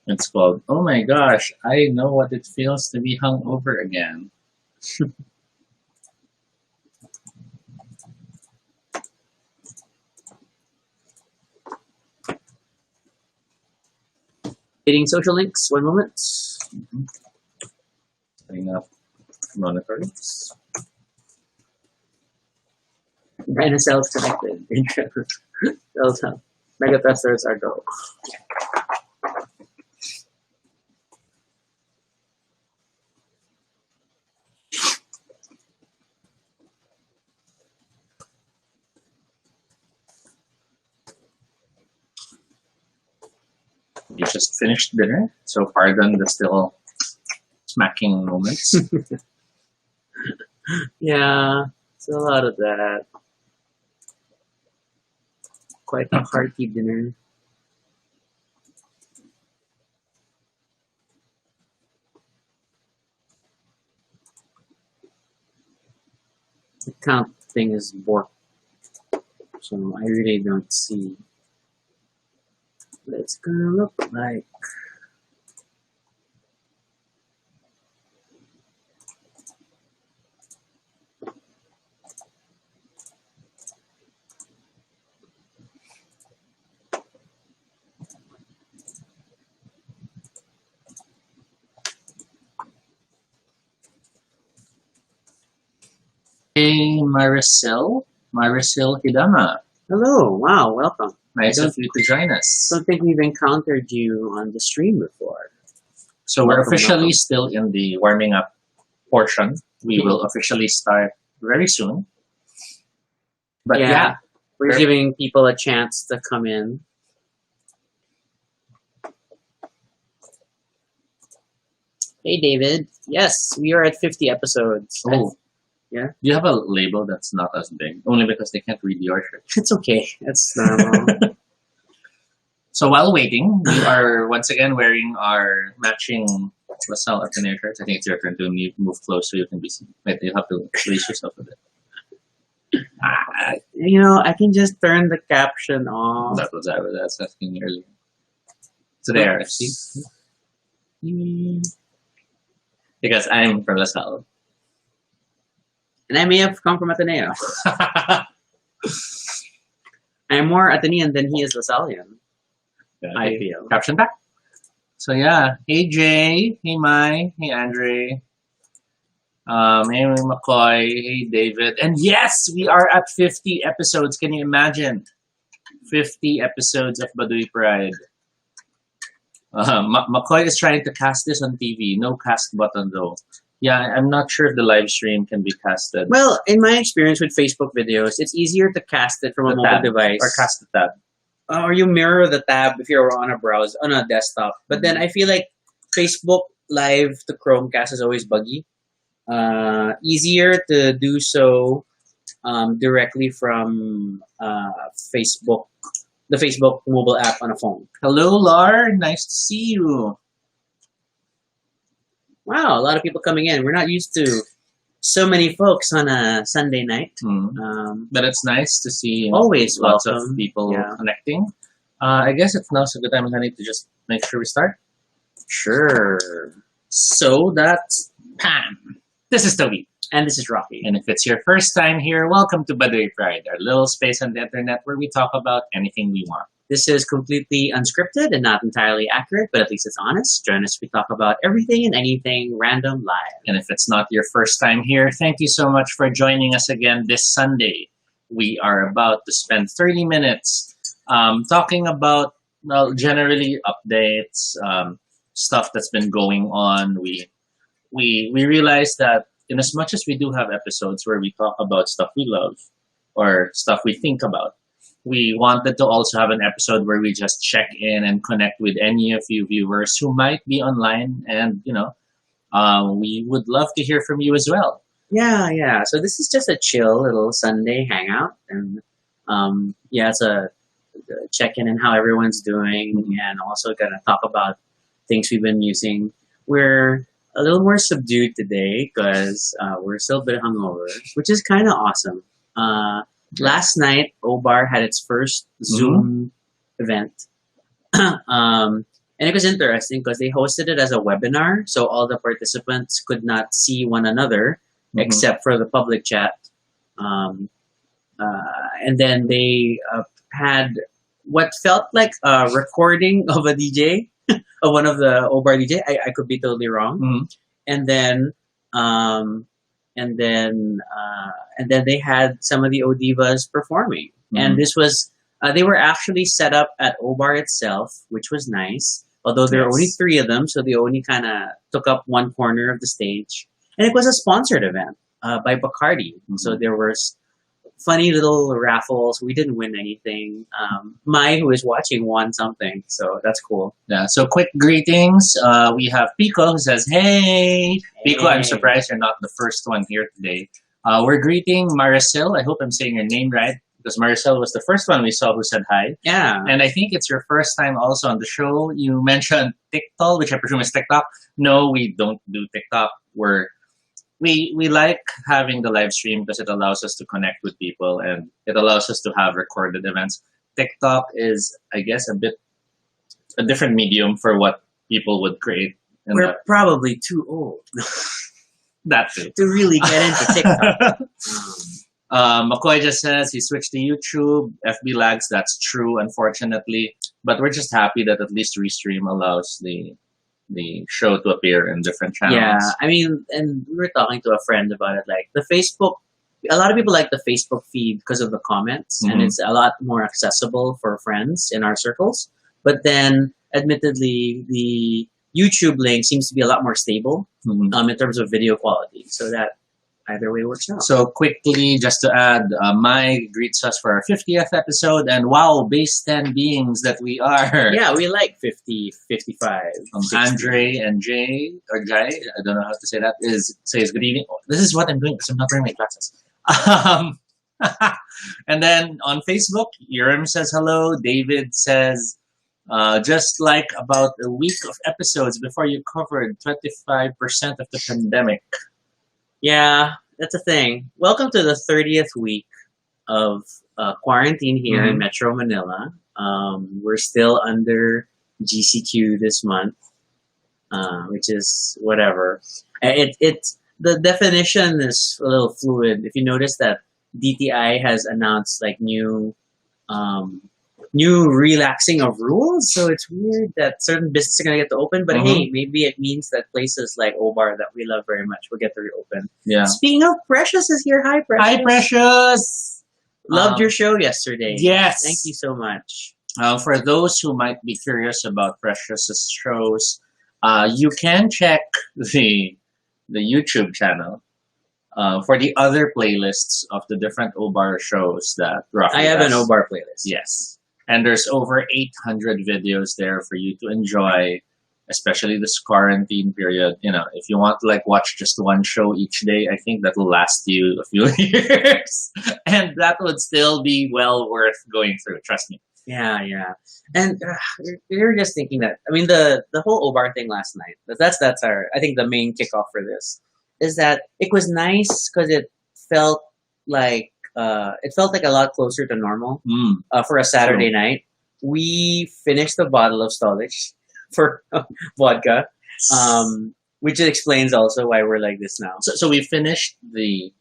It's called, oh my gosh, I know what it feels to be hungover again. Hitting social links. One moment. Setting up monitors. Rhino cells connected. Cells have mega testers are go. We just finished dinner, so pardon the still smacking moments. Yeah, it's a lot of that. Quite a hearty dinner. The count thing is borked, so I really don't see what it's gonna look like. Hey, Maricel Hidama. Hello, wow, welcome. Nice of you to join I us. don't think we've encountered you on the stream before. So we're Welcome, officially welcome. still in the warming up portion. We will officially start very soon. But yeah, we're Sure. giving people a chance to come in. Hey, David. Yes, we are at 50 episodes. Oh. Yeah? Do you have a label that's not as big? Only because they can't read your shirt. It's okay. It's normal. So while waiting, we are once again wearing our matching LaSalle Ateneo shirts. I think it's your turn to move close so you can be seen. Wait, you have to release yourself a bit. You know, I can just turn the caption off. That was I was asking earlier. So there, see? Because I'm from LaSalle. And I may have come from Ateneo. I'm more Atenean than he is Lasallian, I feel. Caption back. So yeah, hey Jay, hey Mai, hey Andre, hey McCoy, hey David, and yes, we are at 50 episodes. Can you imagine? 50 episodes of Baduy Pride. McCoy is trying to cast this on TV. No cast button though. Yeah, I'm not sure if the live stream can be casted. Well, in my experience with Facebook videos, it's easier to cast it from a mobile device. Or cast the tab. Or you mirror the tab if you're on a browser, on a desktop. But then I feel like Facebook Live to Chromecast is always buggy. Easier to do so directly from Facebook, the Facebook mobile app on a phone. Hello, Lar. Nice to see you. Wow, a lot of people coming in. We're not used to so many folks on a Sunday night. But it's nice to see always lots welcome. of people connecting. I guess it's now a good time, honey, to just make sure we start. Sure. So that's Pam. This is Toby. And this is Rocky. And if it's your first time here, welcome to Baduy Pride, our little space on the internet where we talk about anything we want. This is completely unscripted and not entirely accurate, but at least it's honest. Join us, we talk about everything and anything random live. And if it's not your first time here, thank you so much for joining us again this Sunday. We are about to spend 30 minutes talking about, well, generally updates, stuff that's been going on. We realized that in as much as we do have episodes where we talk about stuff we love or stuff we think about, we wanted to also have an episode where we just check in and connect with any of you viewers who might be online, and we would love to hear from you as well. Yeah. So this is just a chill little Sunday hangout, and it's a check-in and how everyone's doing, and also gonna talk about things we've been using. We're a little more subdued today because we're still a bit hungover, which is kind of awesome. Last night, OBAR had its first Zoom event. And it was interesting because they hosted it as a webinar, so all the participants could not see one another Mhm. except for the public chat. Um, and then they had what felt like a recording of a DJ, of one of the O-Bar DJ. I could be totally wrong. Mhm. And then, um, and then, and then they had some of the Odivas performing. And Mhm. this was, they were actually set up at O-Bar itself, which was nice. Although there were only Yes. three of them, so they only kind of took up one corner of the stage. And it was a sponsored event by Bacardi. So Mhm. there was funny little raffles. We didn't win anything. Mai, who is watching, won something, so that's cool. Yeah. So quick greetings. We have Pico who says, "Hey, Pico, I'm Hey. surprised you're not the first one here today." We're greeting Maricel. I hope I'm saying your name right because Maricel was the first one we saw who said hi. Yeah. And I think it's your first time also on the show. You mentioned TikTok, which I presume is TikTok. No, we don't do TikTok. We like having the live stream because it allows us to connect with people and it allows us to have recorded events. TikTok is, I guess, a different medium for what people would create. In We're probably too old that too. to really get into TikTok. McCoy just says he switched to YouTube. FB lags. That's true, unfortunately. But we're just happy that at least Restream allows the show to appear in different channels. Yeah, I mean, and we were talking to a friend about it. Like the Facebook, a lot of people like the Facebook feed because of the comments, and Mhm. it's a lot more accessible for friends in our circles. But then, admittedly, the YouTube link seems to be a lot more stable Mhm. in terms of video quality. So that either way works out. So quickly, just to add, Mike greets us for our 50th episode, and wow, base 10 beings that we are. Yeah, we like 50, 55. 60. Andre and Jay, or Jai, I don't know how to say that, says good evening. Oh, this is what I'm doing because I'm not wearing my glasses. Um, and then on Facebook, Urim says hello. David says, just like about a week of episodes before you covered 25% of the pandemic. Yeah, that's a thing. Welcome to the 30th week of quarantine here in Mhm. Metro Manila. We're still under GCQ this month, which is whatever. It's the definition is a little fluid. If you notice that DTI has announced like um, new relaxing of rules, so it's weird that certain businesses are gonna get to open. But Mhm. hey, maybe it means that places like Obar that we love very much will get to reopen. Yeah. Speaking of, Precious is here. Hi, Precious. Hi, Precious. Loved your show yesterday. Yes. Thank you so much. For those who might be curious about Precious's shows, you can check the YouTube channel for the other playlists of the different Obar shows that Rafi I have has. an Obar playlist. Yes. And there's over 800 videos there for you to enjoy, especially this quarantine period. You know, if you want to like watch just one show each day, I think that will last you a few years. And that would still be well worth going through, trust me. Yeah, yeah. And you're just thinking that. I mean, the whole Obar thing last night. That's our. I think the main kickoff for this is that it was nice because felt like it felt like a lot closer to normal Mm. for a Saturday night. We finished the bottle of Stolich for vodka, which explains also why we're like this now. So we finished the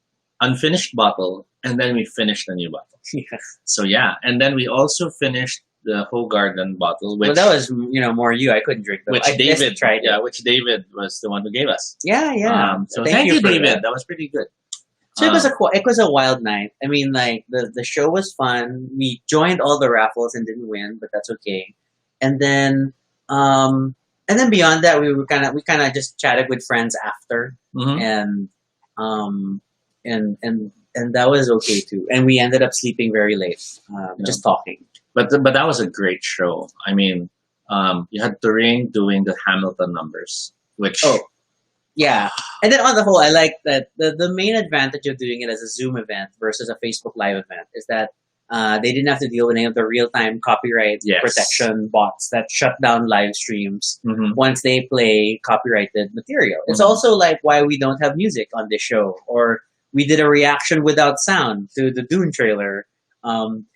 unfinished bottle and then we finished a new bottle. Yeah. So yeah, and then we also finished the whole garden bottle, which Well, that was more you. I couldn't drink them. which I just David tried. Yeah, which David was the one who gave us. Yeah, yeah. So thank you, for David. that. That was pretty good. So it was a wild night. I mean, like the show was fun. We joined all the raffles and didn't win, but that's okay. And then beyond that, we kind of just chatted with friends after, Mhm. and um, and that was okay too. And we ended up sleeping very late, just talking. But that was a great show. I mean, you had Turing doing the Hamilton numbers, which Oh, yeah. And then on the whole, I like that the main advantage of doing it as a Zoom event versus a Facebook Live event is that they didn't have to deal with any of the real-time copyright Yes. protection bots that shut down live streams Mhm. once they play copyrighted material. It's Mhm. also like why we don't have music on this show, or we did a reaction without sound to the Dune trailer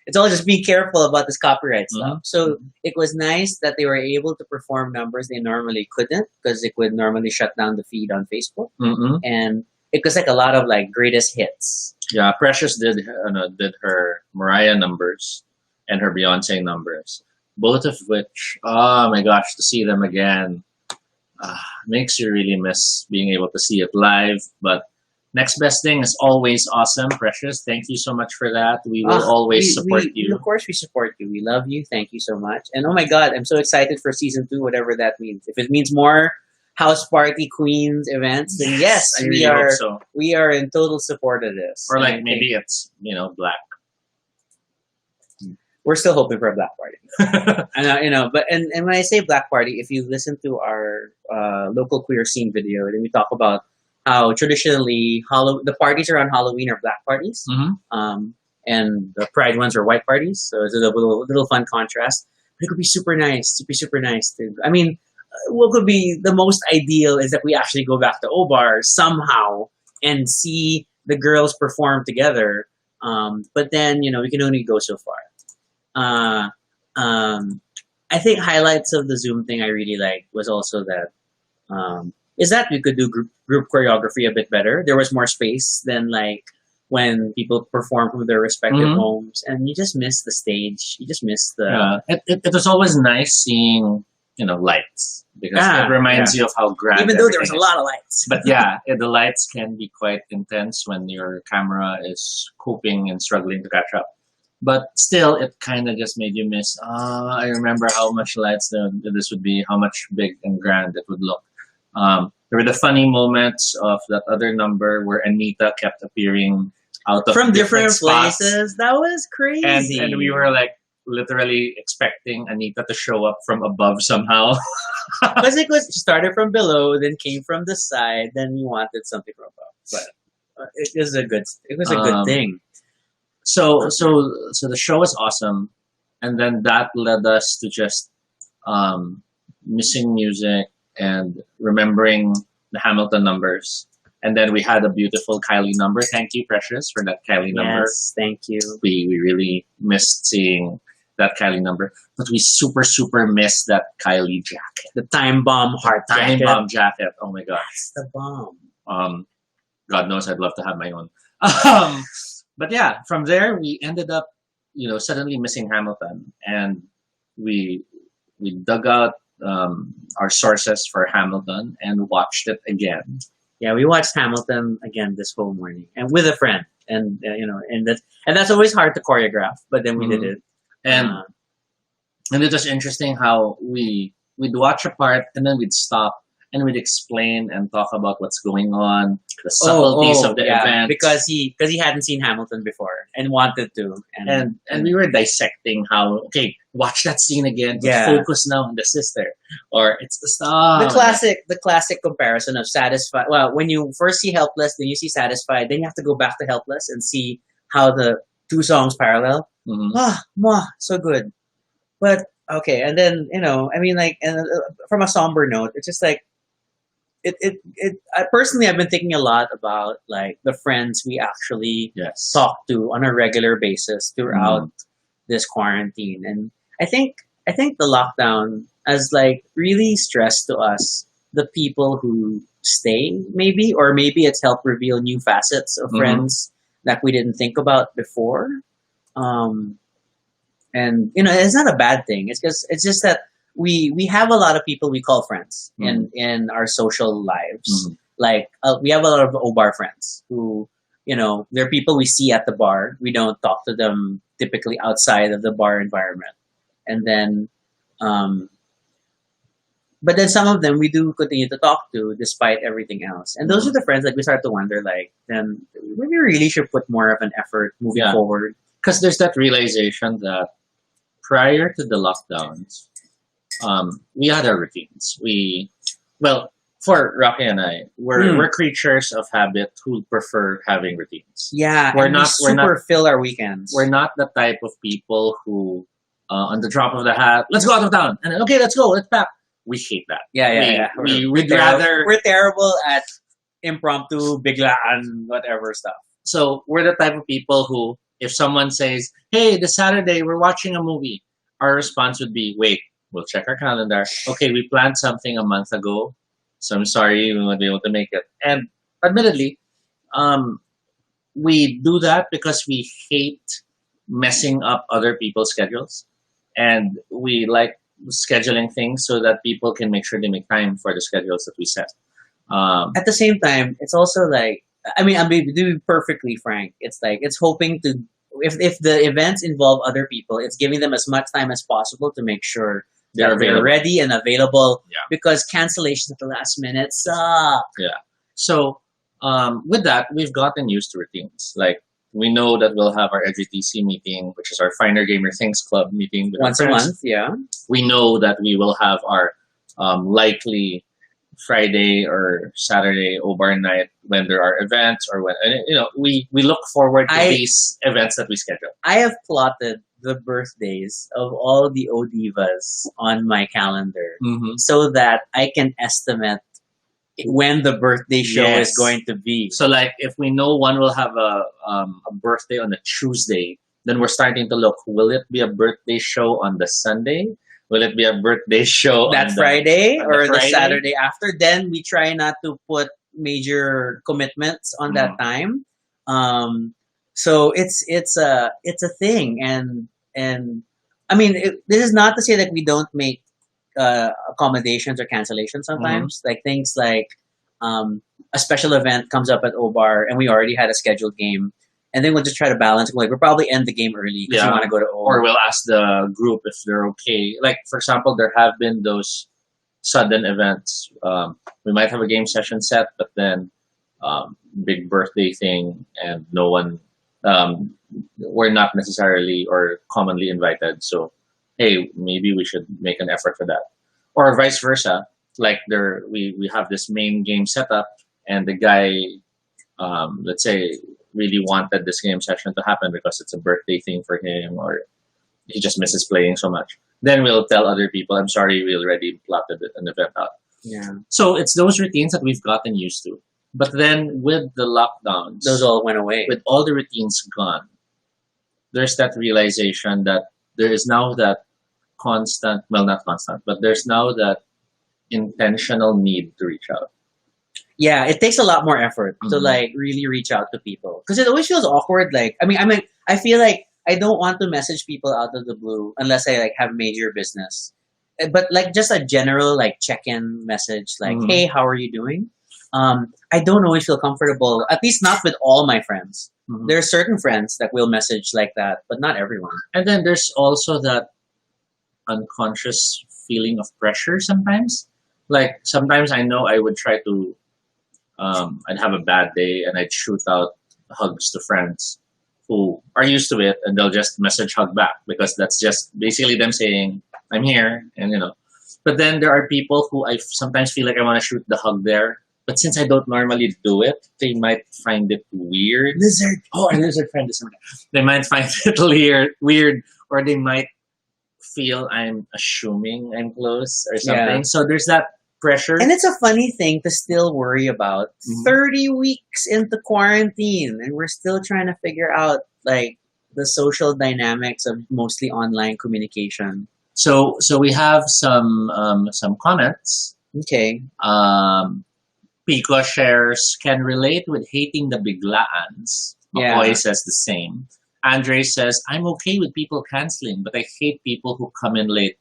It's all just be careful about this copyright stuff. Mhm. So it was nice that they were able to perform numbers they normally couldn't because it would normally shut down the feed on Facebook. Mm-mm. And it was like a lot of like greatest hits. Yeah, Precious did her Mariah numbers and her Beyonce numbers, both of which, oh my gosh, to see them again makes you really miss being able to see it live. But next best thing is always awesome, Precious. Thank you so much for that. We will always support you. Of course, we support you. We love you. Thank you so much. And oh my God, I'm so excited for season 2, whatever that means. If it means more house party queens events, then yes, I we really are. hope so. We are in total support of this. Or And I like think maybe it's black. we're still hoping for a black party. But when I say black party, if you listen to our local queer scene video, then we talk about how traditionally the parties around Halloween are black parties, and the pride ones are white parties. So it's a little fun contrast. But it could be super nice, super nice. I mean, what could be the most ideal is that we actually go back to Obar somehow and see the girls perform together. But then we can only go so far. Uh, I think highlights of the Zoom thing I really liked was also that is that we could do group choreography a bit better. There was more space than like when people perform from their respective homes, and you just miss the stage. You just miss the. It was always nice seeing lights because it reminds you of how grand. Even though there was a lot of lights, but yeah, the lights can be quite intense when your camera is coping and struggling to catch up. But still, it kind of just made you miss. I remember how much lights this would be, how much big and grand it would look. There were the funny moments of that other number where Anita kept appearing out of from different spots. places. That was crazy. And we were like literally expecting Anita to show up from above somehow. Because it started from below, then came from the side, then you wanted something from above. But it was a good thing. So the show was awesome, and then that led us to just missing music and remembering the Hamilton numbers. And then we had a beautiful Kylie number. Thank you, Precious, for that Kylie number. Yes, thank you. We really missed seeing that Kylie number, but we super missed that Kylie jacket, the time bomb heart time bomb jacket. Oh my god, that's the bomb. God knows I'd love to have my own. But yeah, from there we ended up, suddenly missing Hamilton, and we dug out our sources for Hamilton and watched it again. Yeah, we watched Hamilton again this whole morning, and with a friend, and that's always hard to choreograph, but then we did it, and it was interesting how we'd watch a part and then we'd stop and we'd explain and talk about what's going on, the subtleties of the event, because he hadn't seen Hamilton before and wanted to, and we were dissecting how watch that scene again, but focus now on the sister, or it's the star. The classic comparison of Satisfied. Well, when you first see Helpless, then you see Satisfied, then you have to go back to Helpless and see how the two songs parallel. So good. But okay, and then from a somber note, it's just like I personally, I've been thinking a lot about like the friends we actually talk to on a regular basis throughout this quarantine, and I think the lockdown has like really stressed to us the people who stay, maybe it's helped reveal new facets of friends that we didn't think about before. And it's not a bad thing. It's just that we have a lot of people we call friends in our social lives. Like we have a lot of O-bar friends who, they're people we see at the bar. We don't talk to them typically outside of the bar environment. And then, but then some of them we do continue to talk to despite everything else. And those are the friends that we start to wonder, like, then we really should put more of an effort moving forward. Because there's that realization that prior to the lockdowns, we had our routines. For Rocky and I, we're creatures of habit who prefer having routines. Yeah, we're not fill our weekends. We're not the type of people who, on the drop of the hat, let's go out of town, and then, okay, let's go, let's pack. We hate that. We'd rather. We're terrible at impromptu, biglaan, whatever stuff. So we're the type of people who if someone says, "Hey, this Saturday we're watching a movie," our response would be, "Wait, we'll check our calendar. Okay, we planned something a month ago, so I'm sorry we won't be able to make it." And admittedly, um, we do that because we hate messing up other people's schedules, and we like scheduling things so that people can make sure they make time for the schedules that we set. At the same time, it's also like, I mean, to be perfectly frank, it's like it's hoping to, if the events involve other people, it's giving them as much time as possible to make sure They're that they're available. ready and available. Yeah. Because cancellations at the last minute suck. Yeah. So with that, we've gotten used to routines. Like we know that we'll have our EduTC meeting, which is our Finer Gamer Things Club meeting with our Once a friends. month, yeah. We know that we will have our likely Friday or Saturday OBAR night when there are events or when, and, we look forward to these events that we schedule. I have plotted the birthdays of all the ODivas on my calendar so that I can estimate when the birthday show is going to be. So like if we know one will have a birthday on a Tuesday, then we're starting to look, will it be a birthday show on the Sunday? Will it be a birthday show that on Friday on the or the Friday? Saturday after? Then we try not to put major commitments on that time. So it's a thing, and I mean, this is not to say that we don't make accommodations or cancellations sometimes. Like things like a special event comes up at OBAR and we already had a scheduled game. And then we'll just try to balance. Like we'll probably end the game early because we want to go to O. Or we'll ask the group if they're okay. Like for example, there have been those sudden events. We might have a game session set, but then big birthday thing, and no one. We're not necessarily or commonly invited. So, hey, maybe we should make an effort for that, or vice versa. Like we have this main game setup, and the guy, let's say, really wanted this game session to happen because it's a birthday thing for him, or he just misses playing so much. Then we'll tell other people, "I'm sorry, we already plotted an event out." Yeah. So it's those routines that we've gotten used to. But then with the lockdowns, those all went away. With all the routines gone, there's that realization that there is now that constant, well, not constant, but there's now that intentional need to reach out. Yeah, it takes a lot more effort to like really reach out to people because it always feels awkward. Like, I mean, I feel like I don't want to message people out of the blue unless I like have major business. But like just a general like check-in message, like, "Hey, how are you doing?" I don't always feel comfortable, at least not with all my friends. There are certain friends that will message like that, but not everyone. And then there's also that unconscious feeling of pressure sometimes. Like sometimes I know I would try to, I'd have a bad day and I'd shoot out hugs to friends who are used to it, and they'll just message hug back because that's just basically them saying, "I'm here," and But then there are people who I sometimes feel like I want to shoot the hug there, but since I don't normally do it, they might find it weird. Lizard. Oh, our lizard friend is They might find it weird, or they might feel I'm assuming I'm close or something. Yeah. So there's that pressure. And it's a funny thing to still worry about 30 weeks into quarantine, and we're still trying to figure out like the social dynamics of mostly online communication. So we have some comments. Okay. Pico shares, "Can relate with hating the biglaans." McCoy says the same. Andre says, "I'm okay with people canceling, but I hate people who come in late."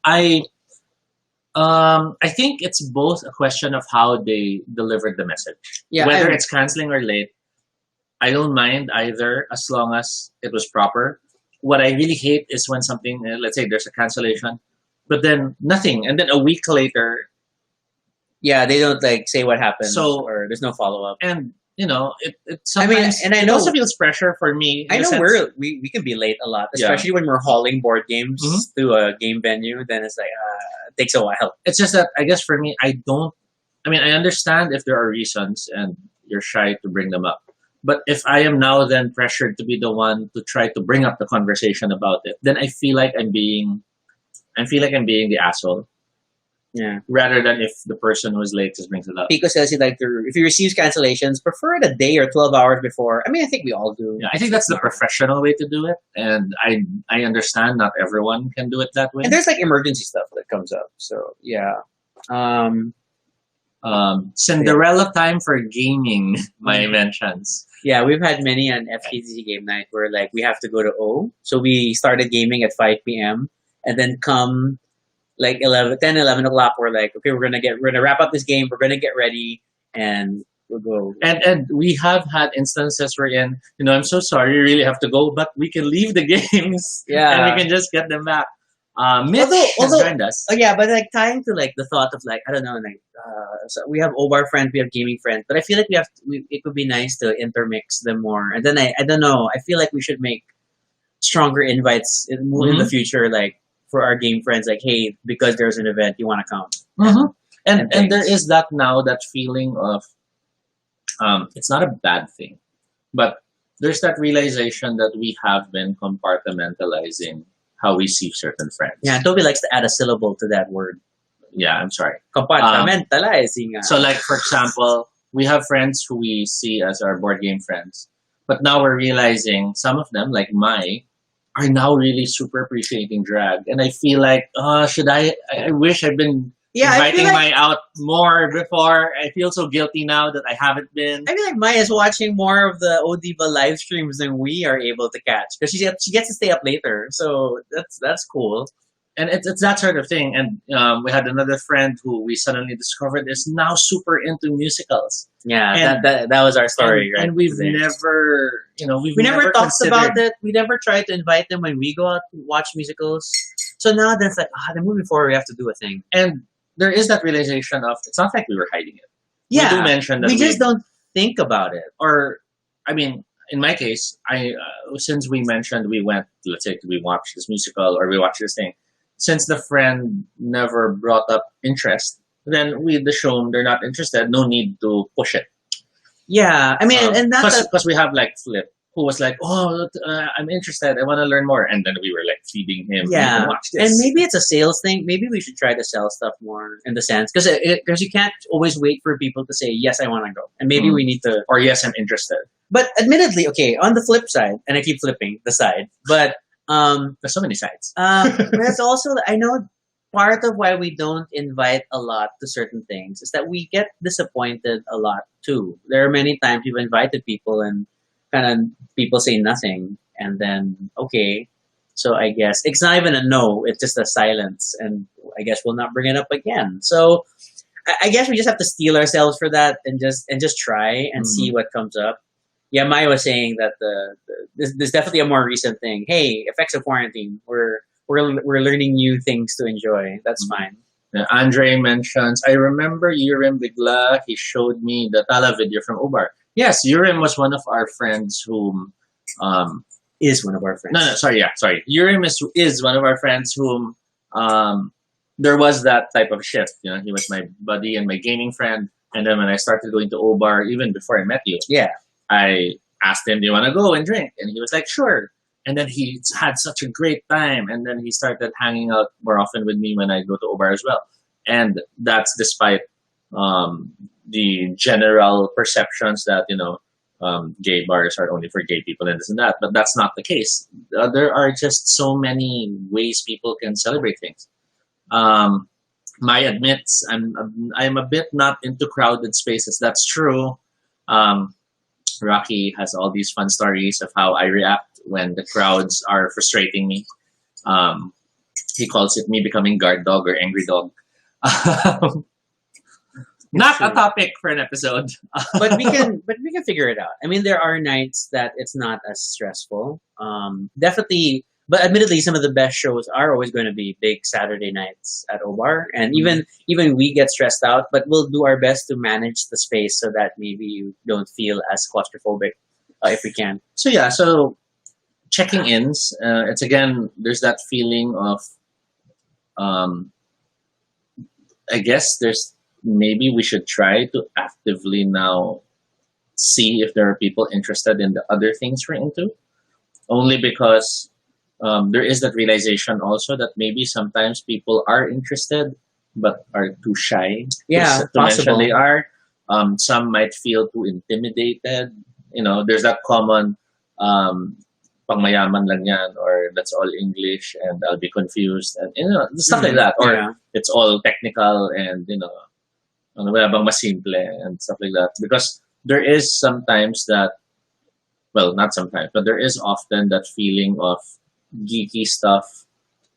I think it's both a question of how they delivered the message. Yeah, Whether it's canceling or late, I don't mind either as long as it was proper. What I really hate is when something, let's say there's a cancellation, but then nothing, and then a week later. Yeah, they don't like say what happened, So, or there's no follow up. And it sometimes, and I it know also feels pressure for me. I know we can be late a lot, especially when we're hauling board games to a game venue. Then it's like it takes a while. It's just that I guess for me, I understand if there are reasons and you're shy to bring them up. But if I am now then pressured to be the one to try to bring up the conversation about it, then I feel like I'm being the asshole. Yeah. rather than if the person who is late just brings it up. Pico says he like to, if he receives cancellations, prefer it a day or 12 hours before. I mean, I think we all do. Yeah, I think that's the professional way to do it, and I understand not everyone can do it that way. And there's like emergency stuff that comes up. So yeah. Cinderella time for gaming, my mentions. Yeah, we've had many on FTC game night where like we have to go to O. So we started gaming at 5 p.m. and then come like 11 o'clock, we're like, okay, we're gonna wrap up this game, we're gonna get ready, and we'll go. And we have had instances wherein, I'm so sorry, you really have to go, but we can leave the games. Yeah. And we can just get them back. Mitch has joined us. Oh yeah, but like tying to like the thought of like, I don't know, like so we have OBAR friends, we have gaming friends, but I feel like it would be nice to intermix them more. And then I don't know, I feel like we should make stronger invites in the future, like for our game friends, like, hey, because there's an event, you want to come. Mm-hmm. And there is that now, that feeling of, it's not a bad thing, but there's that realization that we have been compartmentalizing how we see certain friends. Yeah, Toby likes to add a syllable to that word. Yeah, I'm sorry. Compartmentalizing. So like, for example, we have friends who we see as our board game friends, but now we're realizing some of them, like Mai, are now really super appreciating drag. And I feel like, I wish I'd been inviting Mai out more before. I feel so guilty now that I haven't been. I feel like Mai is watching more of the Odiva live streams than we are able to catch, because she gets to stay up later. So that's cool. And it's that sort of thing. And we had another friend who we suddenly discovered is now super into musicals. Yeah, and that was our story, right? And we've never, we never talked about it. We never tried to invite them when we go out to watch musicals. So now that's like, the movie forward, we have to do a thing. And there is that realization of, it's not like we were hiding it. Yeah, we do mention that we just don't think about it. Or, I mean, in my case, since we mentioned we went, let's say, we watched this musical or we watched this thing, since the friend never brought up interest, then we assume they're not interested. No need to push it. Yeah, I mean, and that's because we have like Flip, who was like, I'm interested. I want to learn more. And then we were like feeding him. Yeah, watch this. And maybe it's a sales thing. Maybe we should try to sell stuff more in the sense, because you can't always wait for people to say, yes, I want to go. And maybe we need to. Or yes, I'm interested. But admittedly, okay, on the flip side, and I keep flipping the side, but there's so many sides. That's also, I know part of why we don't invite a lot to certain things is that we get disappointed a lot too. There are many times we've invited people and kind of people say nothing, and then okay, so I guess it's not even a no, it's just a silence, and I guess we'll not bring it up again. So I guess we just have to steel ourselves for that and just try and see what comes up. Yeah, Maya was saying that there's definitely a more recent thing. Hey, effects of quarantine. We're learning new things to enjoy. That's fine. Andre mentions, I remember Yurim Bigla. He showed me the Tala video from Ubar. Yes, Yurim was one of our friends whom is one of our friends. No, sorry. Yurim is one of our friends whom there was that type of shift. He was my buddy and my gaming friend. And then when I started going to Ubar, even before I met you, I asked him, do you want to go and drink? And he was like, sure. And then he had such a great time. And then he started hanging out more often with me when I go to Obar as well. And that's despite the general perceptions that, gay bars are only for gay people and this and that. But that's not the case. There are just so many ways people can celebrate things. Mai admits, I'm a bit not into crowded spaces. That's true. Rocky has all these fun stories of how I react when the crowds are frustrating me. He calls it me becoming guard dog or angry dog. Not a topic for an episode. but we can figure it out. I mean, there are nights that it's not as stressful. Definitely, but admittedly, some of the best shows are always going to be big Saturday nights at Obar, and even we get stressed out. But we'll do our best to manage the space so that maybe you don't feel as claustrophobic if we can. So checking ins. It's again, there's that feeling of, I guess maybe we should try to actively now see if there are people interested in the other things we're into, only because there is that realization also that maybe sometimes people are interested but are too shy Yeah, to mention possible. they are. Some might feel too intimidated. There's that common um, pangmayaman lang yan, or that's all English and I'll be confused, and stuff like that, or Yeah. it's all technical and ano wala bang mas simple and stuff like that. Because there is sometimes that, well, not sometimes, but there is often that feeling of geeky stuff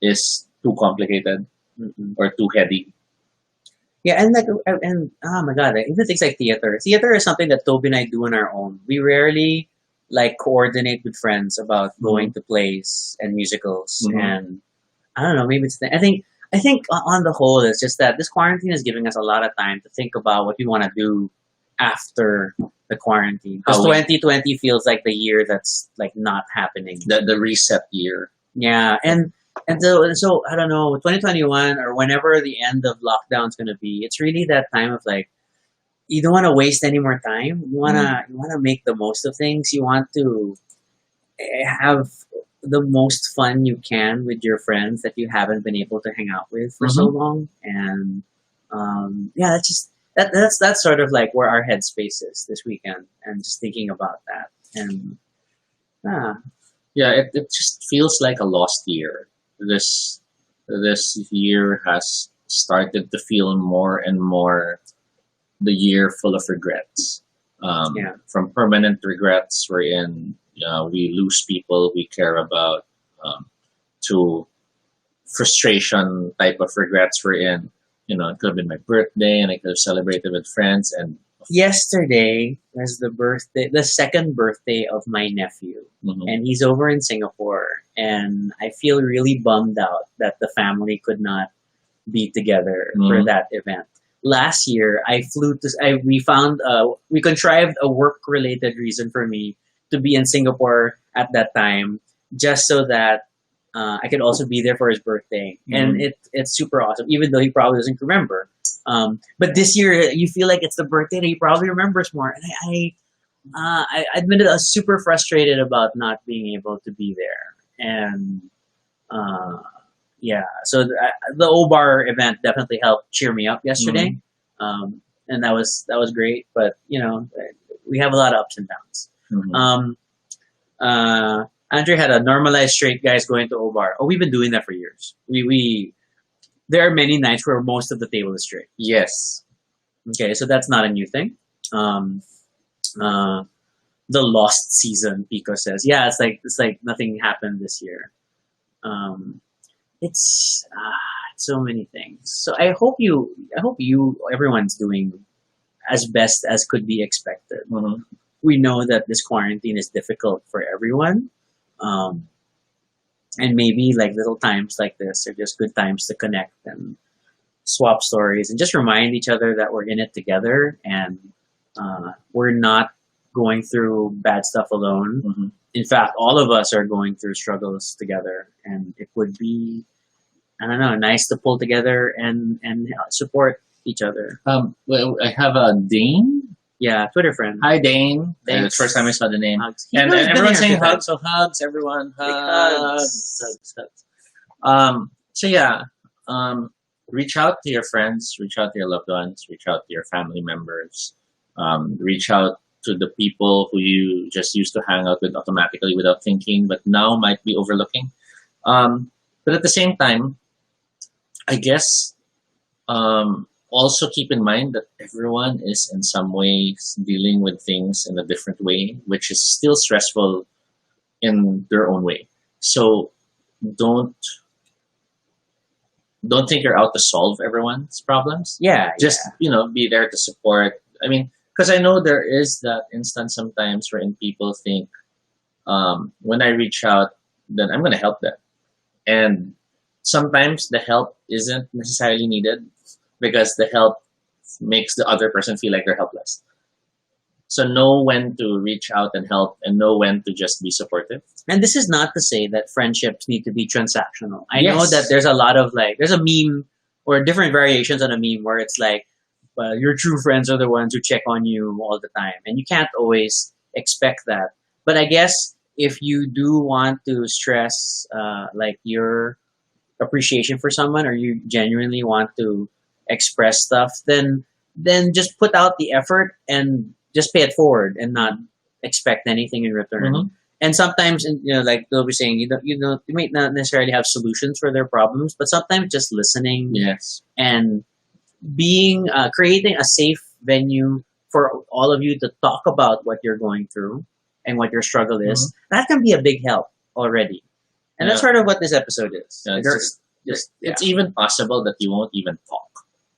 is too complicated Mm-mm. or too heady. Yeah, and like, and oh my god, like, even things like theater. Theater is something that Toby and I do on our own. We rarely like coordinate with friends about Mm-hmm. going to plays and musicals. Mm-hmm. And I don't know, maybe I think on the whole, it's just that this quarantine is giving us a lot of time to think about what we want to do after the quarantine. Because How we 2020 feels like the year that's like not happening. the reset year. Yeah, and so I don't know, 2021 or whenever the end of lockdown's gonna be, it's really that time of like you don't want to waste any more time. You wanna make the most of things. You want to have the most fun you can with your friends that you haven't been able to hang out with for so Mm-hmm. long. And yeah, that's sort of like where our headspace is this weekend, and just thinking about that. And ah, Yeah, it just feels like a lost year. This year has started to feel more and more the year full of regrets. yeah, From permanent regrets, wherein we lose people we care about, to frustration type of regrets, wherein it could have been my birthday and I could have celebrated with friends, and yesterday was the second birthday of my nephew, mhm, and he's over in Singapore. And I feel really bummed out that the family could not be together for mhm, that event. Last year, we contrived a work related reason for me to be in Singapore at that time, just so that I could also be there for his birthday, and mhm. it's super awesome. Even though he probably doesn't remember, but this year you feel like it's the birthday that he probably remembers more. And I admitted I was super frustrated about not being able to be there, and uh, yeah, so the O Bar event definitely helped cheer me up yesterday, Mhm. and that was great. But we have a lot of ups and downs. Mhm. Um, Andre had a normalized straight guys going to O Bar. Oh, we've been doing that for years. We there are many nights where most of the table is straight. Yes. Okay, so that's not a new thing. Um, uh, the lost season, Pico says. Yeah, it's like nothing happened this year. Um, it's so many things. So I hope everyone's doing as best as could be expected. Mhm. We know that this quarantine is difficult for everyone. Um, and maybe like little times like this are just good times to connect and swap stories and just remind each other that we're in it together, and we're not going through bad stuff alone. Mhm. In fact, all of us are going through struggles together, and it would be, I don't know, nice to pull together and support each other. Well, I have a Dane. Yeah, Twitter friend. Hi, Dane. Thanks. First time I saw the name. Hugs. And Been everyone's here a few saying times. hugs, so hugs, everyone. Big Hugs, hugs. hugs, hugs. So yeah, reach out to your friends, reach out to your loved ones, reach out to your family members, reach out to the people who you just used to hang out with automatically without thinking, but now might be overlooking. But at the same time, I guess also keep in mind that everyone is in some ways dealing with things in a different way, which is still stressful in their own way. So don't don't think you're out to solve everyone's problems. Yeah, Just yeah. be there to support. I mean, because I know there is that instance sometimes wherein people think, when I reach out, then I'm going to help them, and sometimes the help isn't necessarily needed because the help makes the other person feel like they're helpless. So know when to reach out and help, and know when to just be supportive. And this is not to say that friendships need to be transactional. I know Yes. that there's a lot of like, there's a meme or different variations on a meme where it's like, your true friends are the ones who check on you all the time. And you can't always expect that. But I guess if you do want to stress like your appreciation for someone, or you genuinely want to express stuff, then just put out the effort and just pay it forward and not expect anything in return. Mhm. And sometimes, like they'll be saying, you might not necessarily have solutions for their problems, but sometimes just listening Yes. and being creating a safe venue for all of you to talk about what you're going through and what your struggle is, that can be a big help already. And that's Yeah. sort of what this episode is. Yeah, It's just it's even possible that you won't even talk.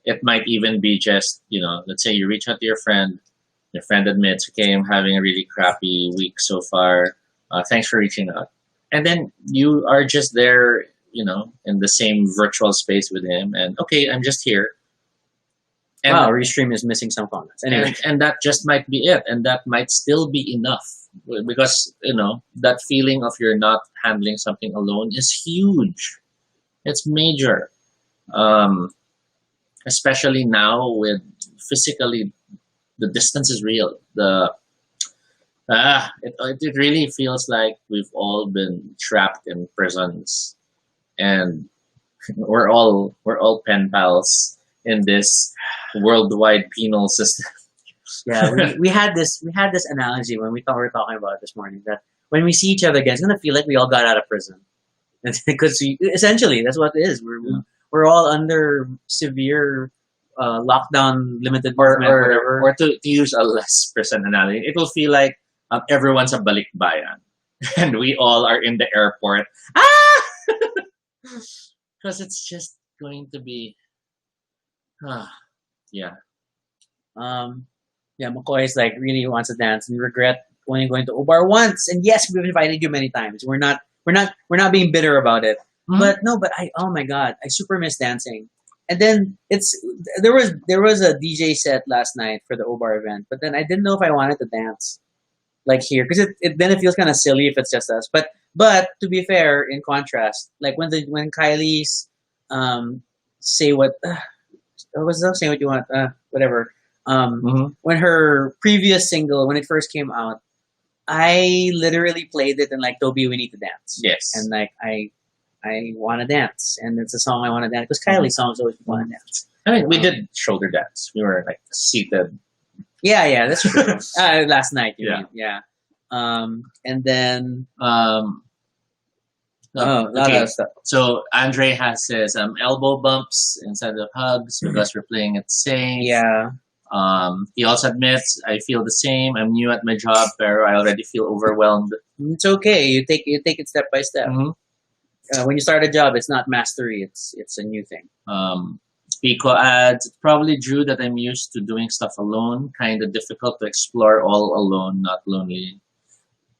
It might even be just, let's say you reach out to your friend admits, okay, I'm having a really crappy week so far. Thanks for reaching out. And then you are just there, in the same virtual space with him. And okay, I'm just here. And, wow, Restream is missing some comments. Anyway, and that just might be it. And that might still be enough. Because, that feeling of you're not handling something alone is huge. It's major. Um, Especially now with physically, the distance is real. It really feels like we've all been trapped in prisons, and we're all pen pals in this worldwide penal system. yeah, we had this analogy when we were talking about it this morning, that when we see each other again, it's gonna feel like we all got out of prison. Because essentially that's what it is. We're all under severe lockdown, limited or movement, whatever. or to use a less present analogy, it will feel like everyone's a balikbayan, and we all are in the airport. Ah, because it's just going to be, yeah. Um, yeah, McCoy is like really wants to dance and regret only going to Obar once. And yes, we've invited you many times. We're not being bitter about it. Mhm. But no, but oh my god, I super miss dancing. And then there was a DJ set last night for the Obar event, but then I didn't know if I wanted to dance like here, because it feels kind of silly if it's just us. But to be fair, in contrast, like when Kylie's say what was that, say what you want, whatever, Mhm. when her previous single, when it first came out, I literally played it and like, Toby, we need to dance. Yes. And like I want to dance, and it's a song I want to dance, because Kylie's songs always want to dance. I mean, we did shoulder dance. We were like seated. Yeah, that's true. Last night, you Yeah. mean? Yeah. And then Um, a lot okay. of stuff. So Andre has his elbow bumps instead of hugs because we're playing it safe. Yeah. He also admits, I feel the same. I'm new at my job, pero I already feel overwhelmed. It's okay. You take it step by step. Mhm. When you start a job, it's not mastery. It's a new thing. Pico adds, it's probably true that I'm used to doing stuff alone. Kind of difficult to explore all alone, not lonely.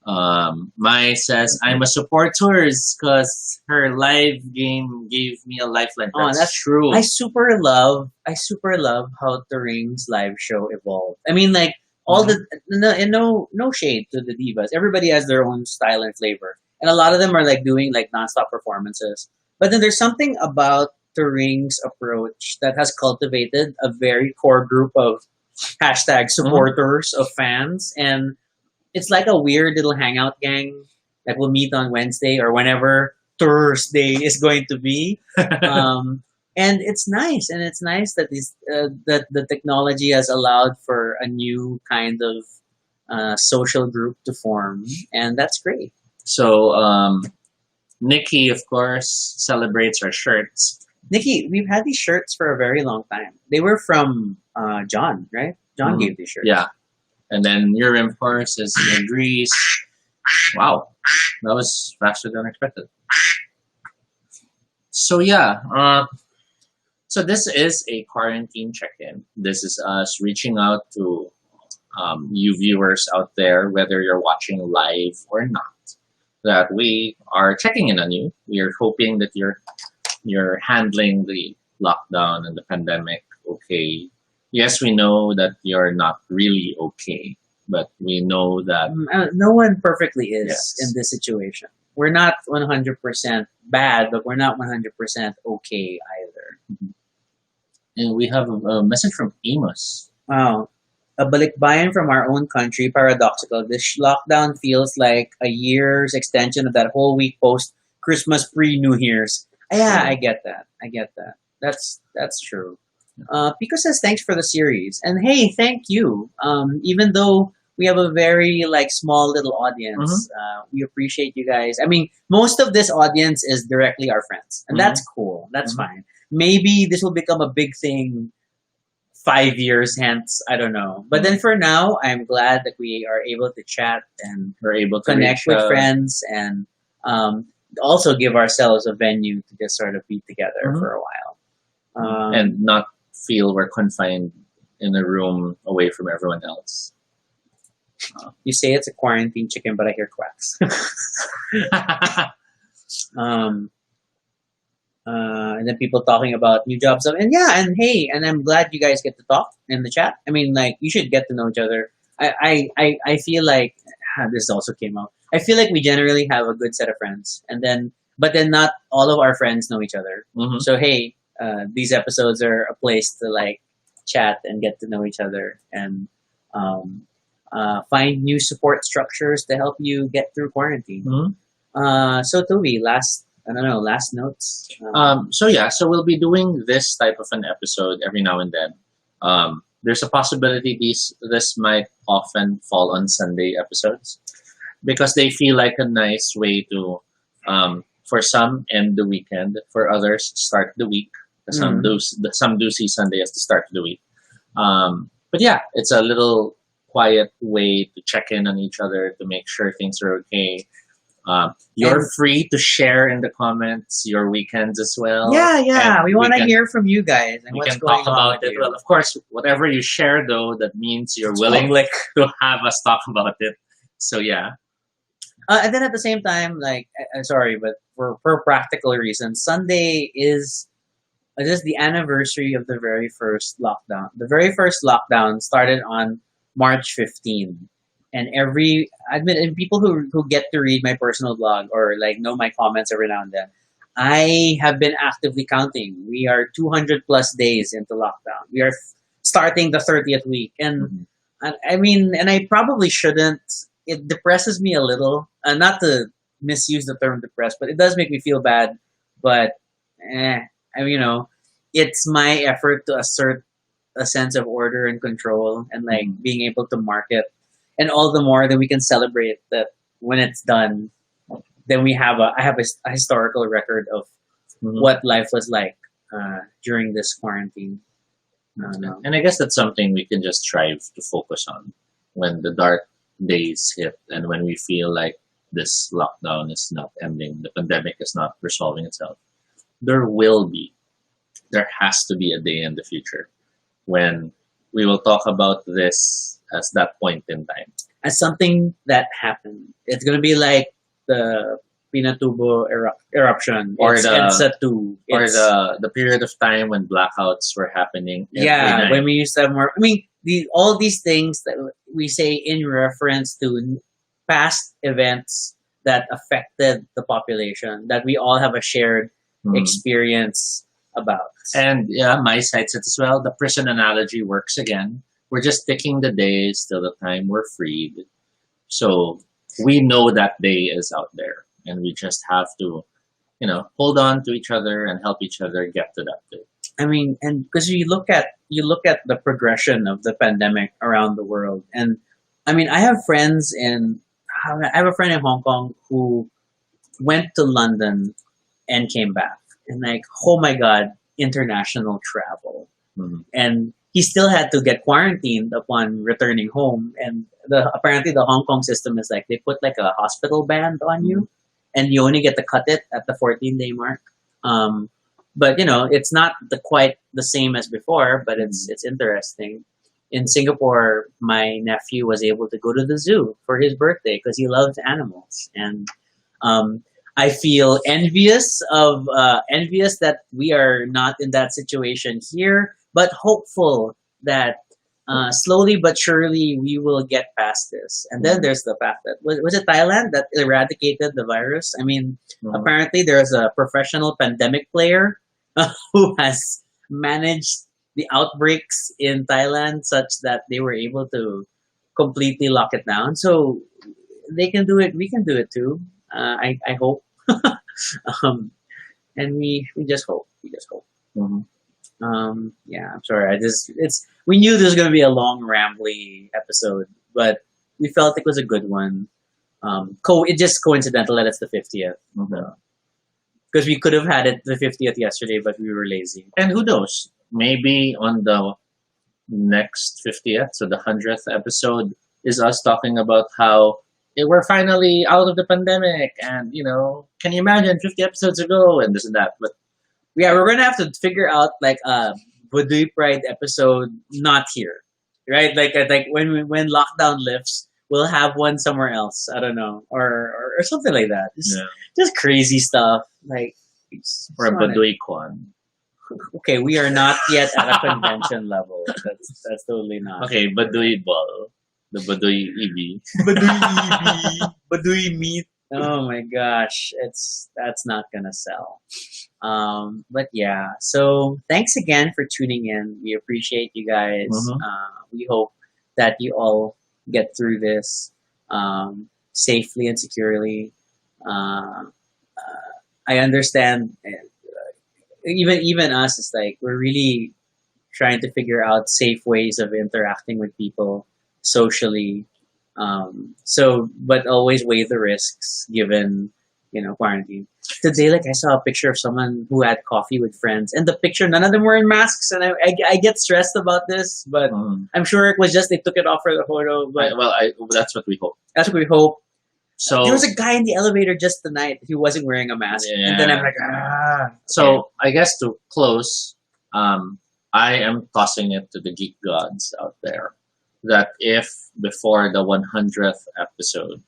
Mai says, I'm a support tours because her live game gave me a lifeline. Oh, that's true. I super love how the Rings live show evolved. I mean, like all the no shade to the divas. Everybody has their own style and flavor, and a lot of them are like doing like nonstop performances. But then there's something about the Rings approach that has cultivated a very core group of hashtag supporters of fans, and it's like a weird little hangout gang that will meet on Wednesday or whenever Thursday is going to be. And it's nice, that that the technology has allowed for a new kind of social group to form, and that's great. So, Nikki, of course, celebrates our shirts. Nikki, we've had these shirts for a very long time. They were from John, right? John gave these shirts. Yeah. And then Urim, of course, is in Greece. Wow. That was faster than expected. So, yeah. So this is a quarantine check-in. This is us reaching out to you viewers out there, whether you're watching live or not, that we are checking in on you. We are hoping that you're handling the lockdown and the pandemic okay. Yes, we know that you're not really okay, but we know that No one perfectly is Yes. in this situation. We're not 100% bad, but we're not 100% okay either. and we have a message from Amos. Wow. A balikbayan from our own country, paradoxical. This lockdown feels like a year's extension of that whole week post Christmas pre New Year's. Yeah, I get that. That's true. Pico says thanks for the series, and hey, thank you. Even though we have a very like small little Mm-hmm. audience, we appreciate you guys. I mean, most of this audience is directly our friends, and Mm-hmm. that's cool. That's Mm-hmm. fine. Maybe this will become a big thing 5 years hence. I don't know. But then for now, I'm glad that we are able to chat and We're able to connect reach with friends and um, also give ourselves a venue to just sort of be together Mhm. for a while. And not feel we're confined in a room away from everyone else. You say it's a quarantine chicken, but I hear quacks. um, and then people talking about new jobs. And yeah, and hey, and I'm glad you guys get to talk in the chat. I mean, like, you should get to know each other. I feel like this also came out. I feel like we generally have a good set of friends, and then but then not all of our friends know each other. Mhm. So hey, these episodes are a place to like chat and get to know each other and um, find new support structures to help you get through quarantine. Mhm. So Toby, last I don't know, last notes. So yeah, so we'll be doing this type of an episode every now and then. There's a possibility this might often fall on Sunday episodes because they feel like a nice way to, for some, end the weekend. For others, start the week. Some do see Sunday as the start of the week. But yeah, it's a little quiet way to check in on each other to make sure things are okay. You're And- free to share in the comments your weekends as well. Yeah, yeah. And We want to can- hear from you guys and We what's can going talk on about with it. you. Well, of course, whatever you share, though, that means you're It's willing public. to have us talk about it. So yeah. And then at the same time, like, sorry, but for practical reasons, Sunday is just the anniversary of the very first lockdown. The very first lockdown started on March 15. And and people who get to read my personal blog or like know my comments every now and then, I have been actively counting. We are 200 plus days into lockdown. We are starting the 30th week. And I mean, and I probably shouldn't. It depresses me a little. Not to misuse the term depressed, but it does make me feel bad. But, I mean, it's my effort to assert a sense of order and control and like being able to market. And all the more that we can celebrate that when it's done, then I have a historical record of Mhm. what life was like during this quarantine. I don't know. And I guess that's something we can just strive to focus on when the dark days hit and when we feel like this lockdown is not ending, the pandemic is not resolving itself. There has to be a day in the future when we will talk about this as that point in time. As something that happened, it's gonna be like the Pinatubo eruption Or it's the- EDSA 2. Or It's- the period of time when blackouts were happening every yeah, night. when we used to have more. I mean, all these things that we say in reference to past events that affected the population that we all have a shared Hmm. experience about. And yeah, my side said as well, the prison analogy works again. We're just ticking the days till the time we're freed. So we know that day is out there. And we just have to, hold on to each other and help each other get to that day. I mean, and because you look at the progression of the pandemic around the world, and I mean, I have a friend in Hong Kong who went to London and came back, and like, oh my god, international travel, Mhm. and he still had to get quarantined upon returning home, and apparently the Hong Kong system is like they put like a hospital band on you, and you only get to cut it at the 14-day mark. But it's not quite the same as before, but it's interesting. In Singapore, my nephew was able to go to the zoo for his birthday because he loves animals, and I feel envious that we are not in that situation here, but hopeful that slowly but surely we will get past this. And then there's the fact that was it Thailand that eradicated the virus? I mean, Mhm. apparently there's a professional pandemic player who has managed the outbreaks in Thailand such that they were able to completely lock it down. So they can do it. We can do it too. I hope. um, and we just hope. We just hope. Mhm. Yeah, I'm sorry. We knew this was going to be a long, rambly episode, but we felt it was a good one. It just coincidental that it's the 50th. Mhm. Because we could have had it the 50th yesterday, but we were lazy. And who knows? Maybe on the next 50th, so the 100th episode, is us talking about how we're finally out of the pandemic. And, can you imagine 50 episodes ago and this and that? But Yeah, we're gonna have to figure out like a Baduy Pride episode not here, right? Like when lockdown lifts, we'll have one somewhere else. I don't know, or something like that. yeah, Just crazy stuff. Like it's or a just wanna- Baduy Con. okay, we are not yet at a convention level. That's totally not. Okay, Baduy Ball. The Baduy EB. Baduy EB, Baduy meat. Oh my gosh, that's not gonna sell. But yeah, so thanks again for tuning in. We appreciate you guys. Mhm. We hope that you all get through this safely and securely. I understand. Even us, it's like we're really trying to figure out safe ways of interacting with people socially. But always weigh the risks given, quarantine. Today, like I saw a picture of someone who had coffee with friends, and the picture, none of them were in masks, and I get stressed about this, but I'm sure it was just they took it off for the photo. But That's what we hope. that's what we hope. So There was a guy in the elevator just tonight who wasn't wearing a mask, and then I'm like, So I guess to close, I am tossing it to the geek gods out there that if before the 100th episode,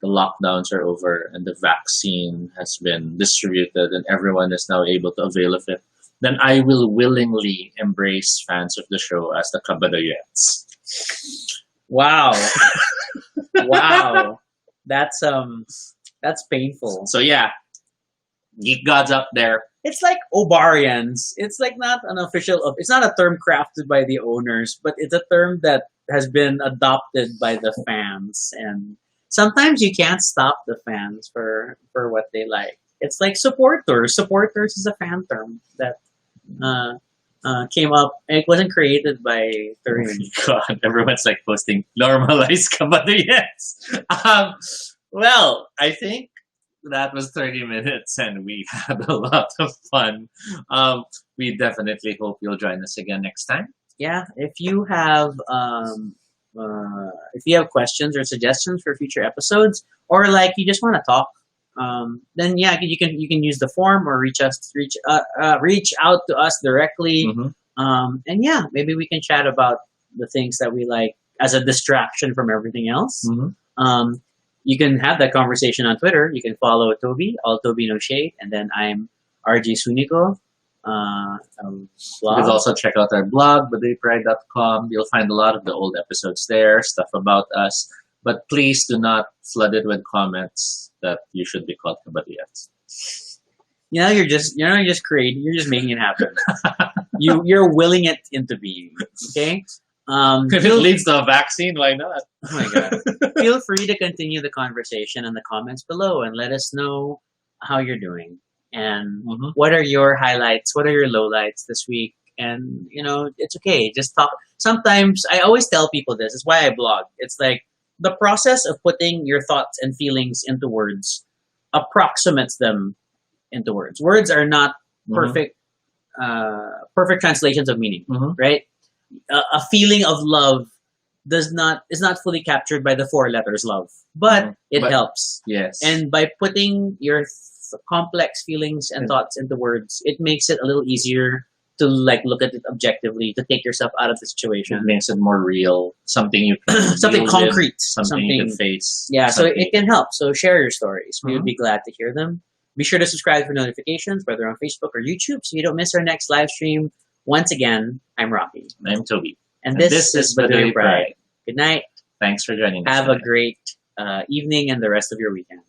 the lockdowns are over and the vaccine has been distributed and everyone is now able to avail of it, then I will willingly embrace fans of the show as the Kabadoyettes. wow, wow, that's painful. So yeah, geek gods up there. It's like Obarians. It's like not an official. It's not a term crafted by the owners, but it's a term that has been adopted by the fans. And sometimes you can't stop the fans for what they like. It's like supporters. Supporters is a fan term that came up. And it wasn't created by Turian. God, everyone's like posting normalized Kabadoyettes. Well, I think that was 30 minutes and we had a lot of fun. We definitely hope you'll join us again next time. Yeah, if you have questions or suggestions for future episodes, or like you just want to talk, then yeah, you can use the form or reach out to us directly. And yeah, maybe we can chat about the things that we like as a distraction from everything else. You can have that conversation on Twitter. You can follow Toby, all Toby No Shade, and then I'm RJ Suniko. You can also check out our blog, baduypride.com. You'll find a lot of the old episodes there, stuff about us. But please do not flood it with comments that you should be called Kabadoyettes. You're just creating. You're just making it happen. You're willing it into being. Okay. If it leads to a vaccine, why not? Oh my god. Feel free to continue the conversation in the comments below and let us know how you're doing and what are your highlights, what are your lowlights this week. And it's okay. Just talk. Sometimes I always tell people this. It's why I blog. It's like the process of putting your thoughts and feelings into words approximates them into words. Words are not perfect translations of meaning, right? A feeling of love is not fully captured by the 4 letters love, but it helps. Yes. And by putting your complex feelings and thoughts into words, it makes it a little easier to look at it objectively, to take yourself out of the situation. It makes it more real, something you can something concrete, something you can face. Yeah, so it can help. So share your stories. We would be glad to hear them. Be sure to subscribe for notifications, whether on Facebook or YouTube, so you don't miss our next live stream. Once again, I'm Rocky. I'm Toby. And this is Baduy Pride. Good night. Thanks for joining us. Have a great evening and the rest of your weekend.